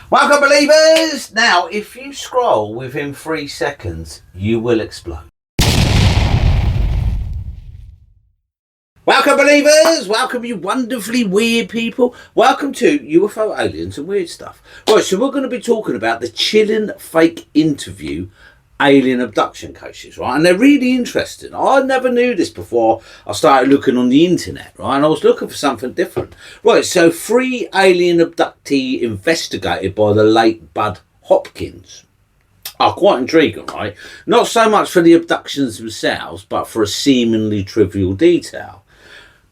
Welcome, believers! Now, if you scroll within 3 seconds, you will explode. Welcome, believers! Welcome, you wonderfully weird people. Welcome to UFO Aliens and Weird Stuff. Right, so we're going to be talking about the chilling fake interview alien abduction cases, right? And they're really interesting. I never knew this before I started looking on the internet, right? And I was looking for something different. Right, so 3 alien abductee investigated by the late Bud Hopkins are quite intriguing, right? Not so much for the abductions themselves, but for a seemingly trivial detail.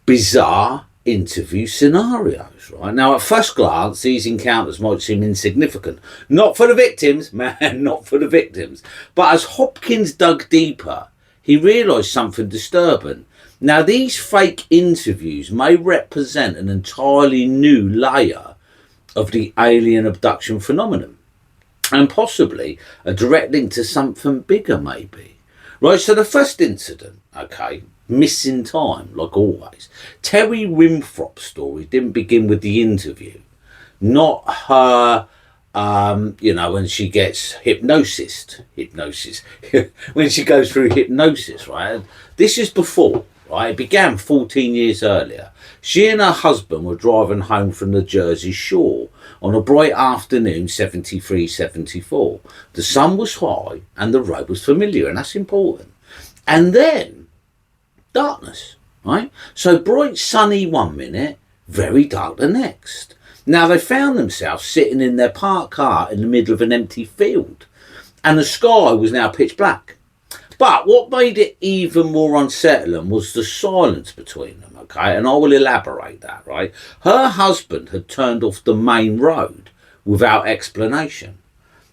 Bizarre interview scenarios, right? Now, at first glance, these encounters might seem insignificant. Not for the victims, man, not for the victims. But as Hopkins dug deeper, he realised something disturbing. Now, these fake interviews may represent an entirely new layer of the alien abduction phenomenon, and possibly a direct link to something bigger, maybe. Right, so the first incident, okay, missing time, like always. Terry Winthrop's story didn't begin with the interview, not her, when she gets hypnosis, when she goes through hypnosis, right? This is before, right? It began 14 years earlier. She and her husband were driving home from the Jersey Shore on a bright afternoon, 73-74. The sun was high and the road was familiar, and that's important. And then darkness, right? So bright sunny one minute, very dark the next. Now they found themselves sitting in their parked car in the middle of an empty field, and the sky was now pitch black. But what made it even more unsettling was the silence between them, okay? And I will elaborate that, right? Her husband had turned off the main road without explanation,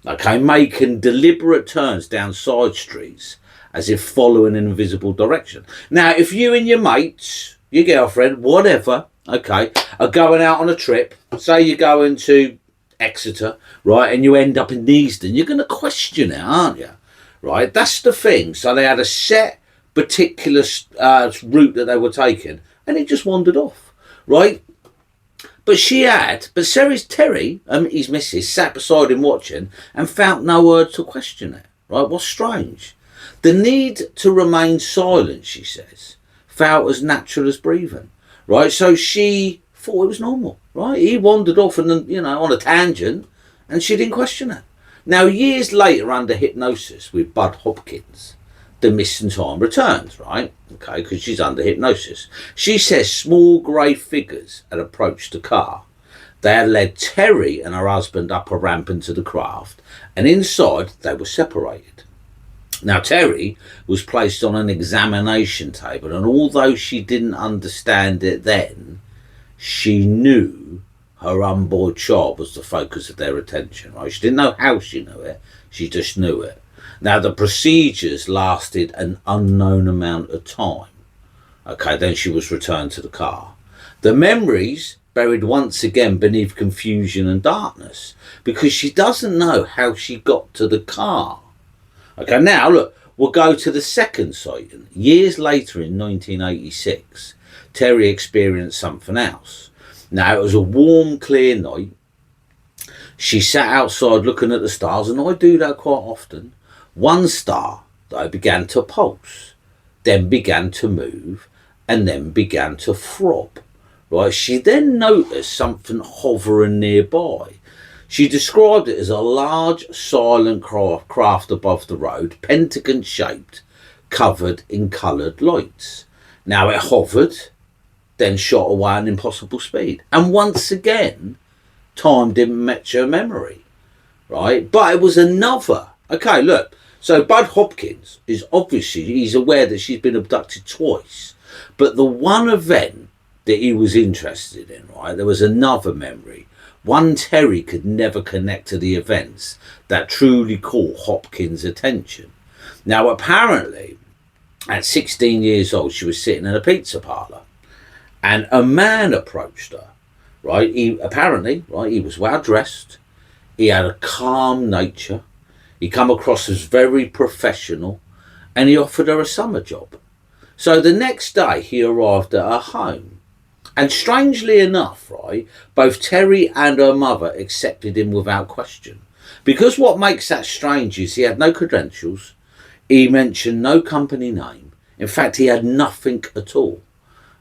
okay, making deliberate turns down side streets as if following an invisible direction. Now, if you and your mates, your girlfriend, whatever, okay, are going out on a trip, say you're going to Exeter, right, and you end up in Neasden, you're going to question it, aren't you? Right, that's the thing. So they had a set particular route that they were taking, and it just wandered off, right? But Terry, his missus, sat beside him watching and found no word to question it, right? What's strange? The need to remain silent, she says, felt as natural as breathing, right? So she thought it was normal, right? He wandered off and on a tangent, and she didn't question it. Now, years later, under hypnosis with Bud Hopkins, the missing time returns, right? Okay, because she's under hypnosis. She says small grey figures had approached the car. They had led Terry and her husband up a ramp into the craft, and inside they were separated. Now, Terry was placed on an examination table, and although she didn't understand it then, she knew her unborn child was the focus of their attention, right? She didn't know how she knew it, she just knew it. Now, the procedures lasted an unknown amount of time. Okay, then she was returned to the car. The memories buried once again beneath confusion and darkness, because she doesn't know how she got to the car. Okay, now look, we'll go to the second sighting. Years later in 1986, Terry experienced something else. Now, it was a warm, clear night. She sat outside looking at the stars, and I do that quite often. One star, though, began to pulse, then began to move, and then began to throb. Right? She then noticed something hovering nearby. She described it as a large, silent craft above the road, pentagon-shaped, covered in coloured lights. Now it hovered, then shot away at an impossible speed. And once again, time didn't match her memory, right? But it was another. Okay, look. So Bud Hopkins is obviously, he's aware that she's been abducted twice. But the one event that he was interested in, right, there was another memory. One Terry could never connect to the events that truly caught Hopkins' attention. Now, apparently, at 16 years old, she was sitting in a pizza parlour, and a man approached her. Right, he was well dressed. He had a calm nature. He come across as very professional, and he offered her a summer job. So the next day, he arrived at her home. And strangely enough, right, both Terry and her mother accepted him without question. Because what makes that strange is he had no credentials, he mentioned no company name. In fact, he had nothing at all.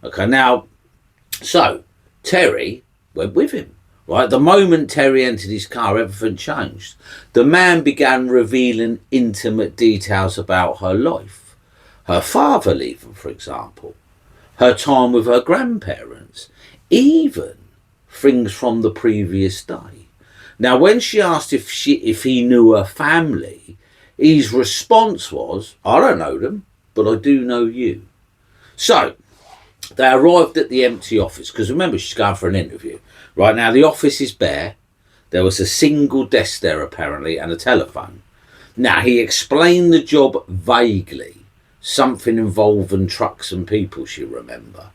Okay, now, so Terry went with him. Right, the moment Terry entered his car, everything changed. The man began revealing intimate details about her life. Her father leaving, for example. Her time with her grandparents. Even things from the previous day. Now, when she asked if he knew her family, his response was, I don't know them, but I do know you. So, they arrived at the empty office, because remember, she's going for an interview. Right now, the office is bare. There was a single desk there, apparently, and a telephone. Now, he explained the job vaguely. Something involving trucks and people, she remember.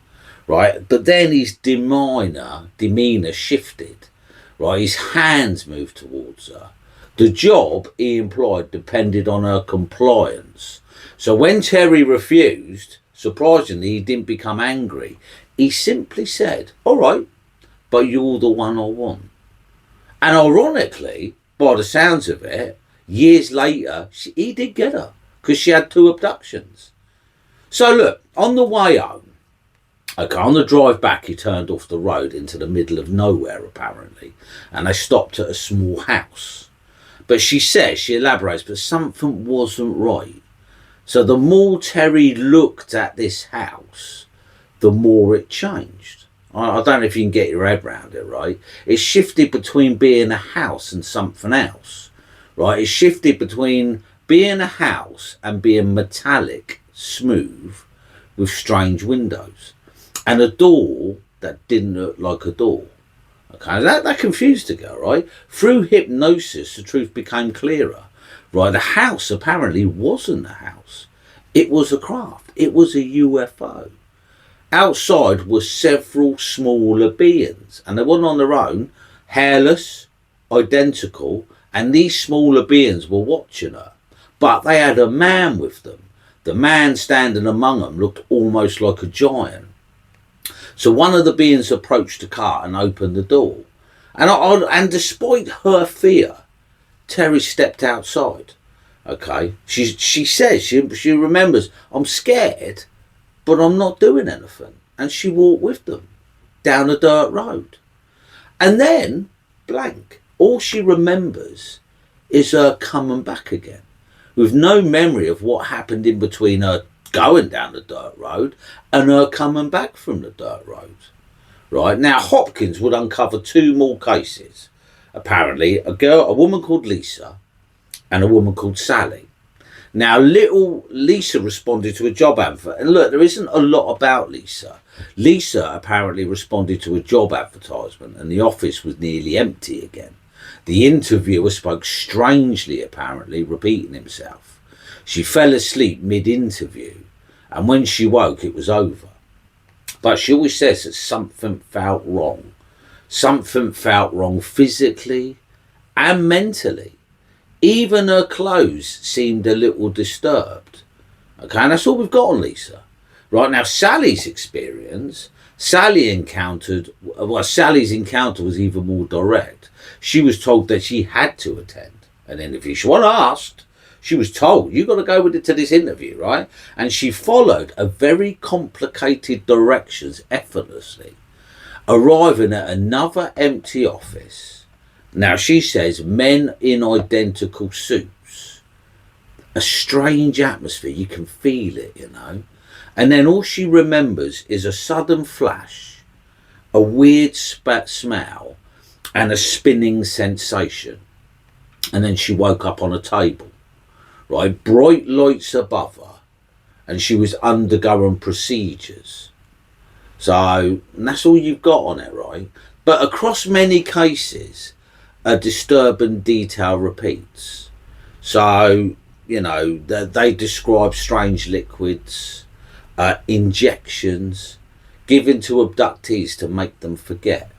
Right? But then his demeanour shifted. Right? His hands moved towards her. The job, he implied, depended on her compliance. So when Terry refused, surprisingly, he didn't become angry. He simply said, all right, but you're the one I want. And ironically, by the sounds of it, years later, he did get her because she had 2 abductions. So look, on the way home, okay, on the drive back, he turned off the road into the middle of nowhere, apparently, and they stopped at a small house. But she says, she elaborates, but something wasn't right. So the more Terry looked at this house, the more it changed. I don't know if you can get your head around it, right? It shifted between being a house and something else, right? It shifted between being a house and being metallic, smooth, with strange windows. And a door that didn't look like a door. Okay, that confused the girl, right? Through hypnosis, the truth became clearer. Right, the house apparently wasn't a house. It was a craft. It was a UFO. Outside were several smaller beings, and they weren't on their own, hairless, identical, and these smaller beings were watching her. But they had a man with them. The man standing among them looked almost like a giant. So one of the beings approached the car and opened the door. And despite her fear, Terry stepped outside. Okay, she says, she remembers, I'm scared, but I'm not doing anything. And she walked with them down a dirt road. And then, blank. All she remembers is her coming back again, with no memory of what happened in between her going down the dirt road and her coming back from the dirt road. Right, now Hopkins would uncover 2 more cases. Apparently, a woman called Lisa and a woman called Sally. Now, little Lisa responded to a job advert. And look, there isn't a lot about Lisa. Lisa apparently responded to a job advertisement and the office was nearly empty again. The interviewer spoke strangely, apparently, repeating himself. She fell asleep mid-interview, and when she woke, it was over. But she always says that something felt wrong. Something felt wrong physically and mentally. Even her clothes seemed a little disturbed. Okay, and that's all we've got on Lisa. Right, now Sally's experience, Sally's encounter was even more direct. She was told that she had to attend an interview. She wasn't asked. She was told, you got to go with it to this interview, right? And she followed a very complicated directions effortlessly, arriving at another empty office. Now, she says men in identical suits. A strange atmosphere. You can feel it, you know. And then all she remembers is a sudden flash, a weird smell, and a spinning sensation. And then she woke up on a table, right? Bright lights above her. And she was undergoing procedures. So, and that's all you've got on it, right? But across many cases, a disturbing detail repeats. So, you know, they describe strange liquids, injections given to abductees to make them forget.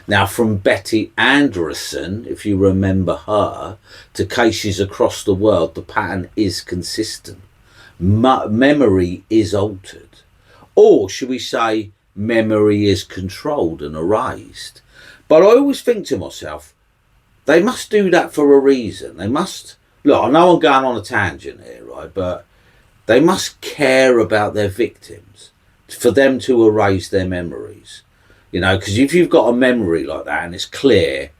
Now, from Betty Anderson, if you remember her, to cases across the world, the pattern is consistent. Memory is altered. Or, should we say, memory is controlled and erased. But I always think to myself, they must do that for a reason. They must, look, I know I'm going on a tangent here, right? But they must care about their victims for them to erase their memories. You know, because if you've got a memory like that and it's clear,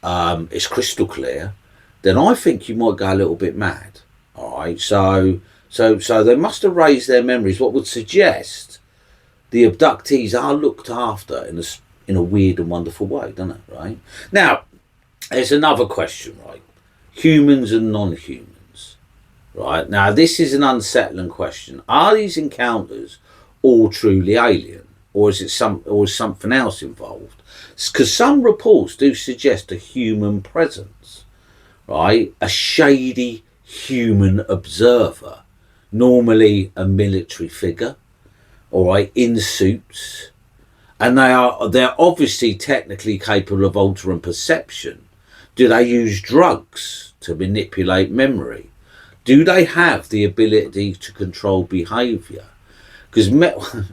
it's crystal clear, then I think you might go a little bit mad. All right, so they must erase their memories. What would suggest the abductees are looked after in a weird and wonderful way, doesn't it? Right now, there's another question, right? Humans and non-humans, right? Now, this is an unsettling question. Are these encounters all truly alien, or is something else involved? Because some reports do suggest a human presence, right? A shady human observer, normally a military figure, all right, in suits, and they're obviously technically capable of altering perception. Do they use drugs to manipulate memory? Do they have the ability to control behaviour? Because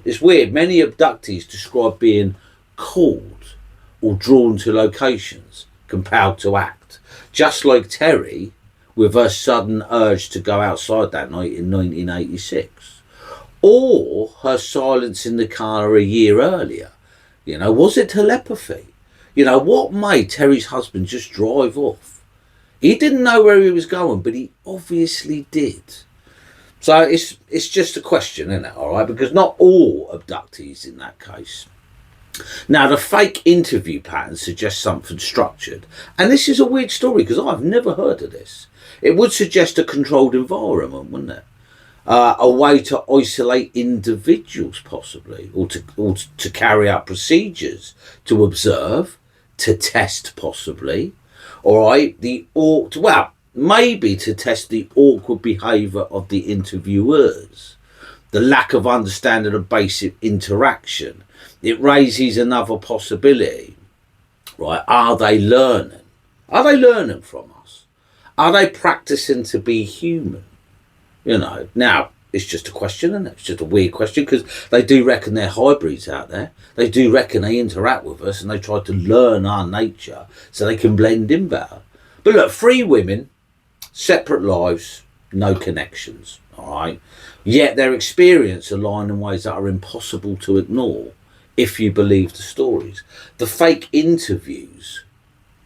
it's weird, many abductees describe being called or drawn to locations, compelled to act, just like Terry with her sudden urge to go outside that night in 1986, or her silence in the car a year earlier. You know, was it telepathy? You know, what made Terry's husband just drive off? He didn't know where he was going, but he obviously did. So it's just a question, isn't it? All right, because not all abductees in that case. Now, the fake interview pattern suggests something structured. And this is a weird story because I've never heard of this. It would suggest a controlled environment, wouldn't it? A way to isolate individuals, possibly, or to carry out procedures, to observe, to test, possibly. All right, maybe to test the awkward behaviour of the interviewers, the lack of understanding of basic interaction. It raises another possibility, right? Are they learning? Are they learning from us? Are they practicing to be human? You know, now, it's just a question, isn't it? It's just a weird question because they do reckon they're hybrids out there. They do reckon they interact with us and they try to learn our nature so they can blend in better. But look, free women, separate lives, no connections, all right? Yet their experience align in ways that are impossible to ignore if you believe the stories. The fake interviews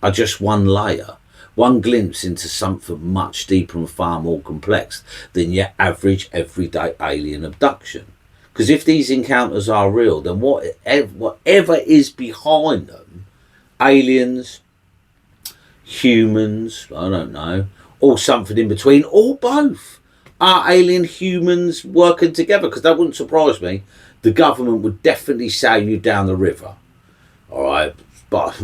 are just one layer, one glimpse into something much deeper and far more complex than your average everyday alien abduction. Because if these encounters are real, then whatever is behind them, aliens, humans, I don't know, or something in between, or both, are alien humans working together? Because that wouldn't surprise me. The government would definitely sail you down the river. All right, but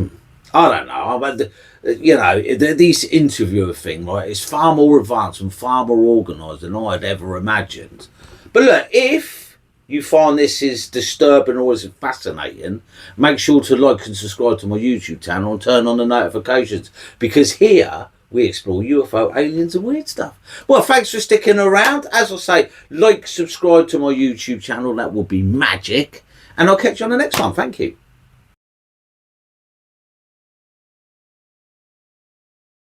I don't know. You know, this interviewer thing, right, is far more advanced and far more organised than I'd ever imagined. But look, if you find this is disturbing or is fascinating, make sure to like and subscribe to my YouTube channel and turn on the notifications, because here we explore UFO, aliens and weird stuff. Well, thanks for sticking around. As I say, like, subscribe to my YouTube channel. That will be magic. And I'll catch you on the next one. Thank you.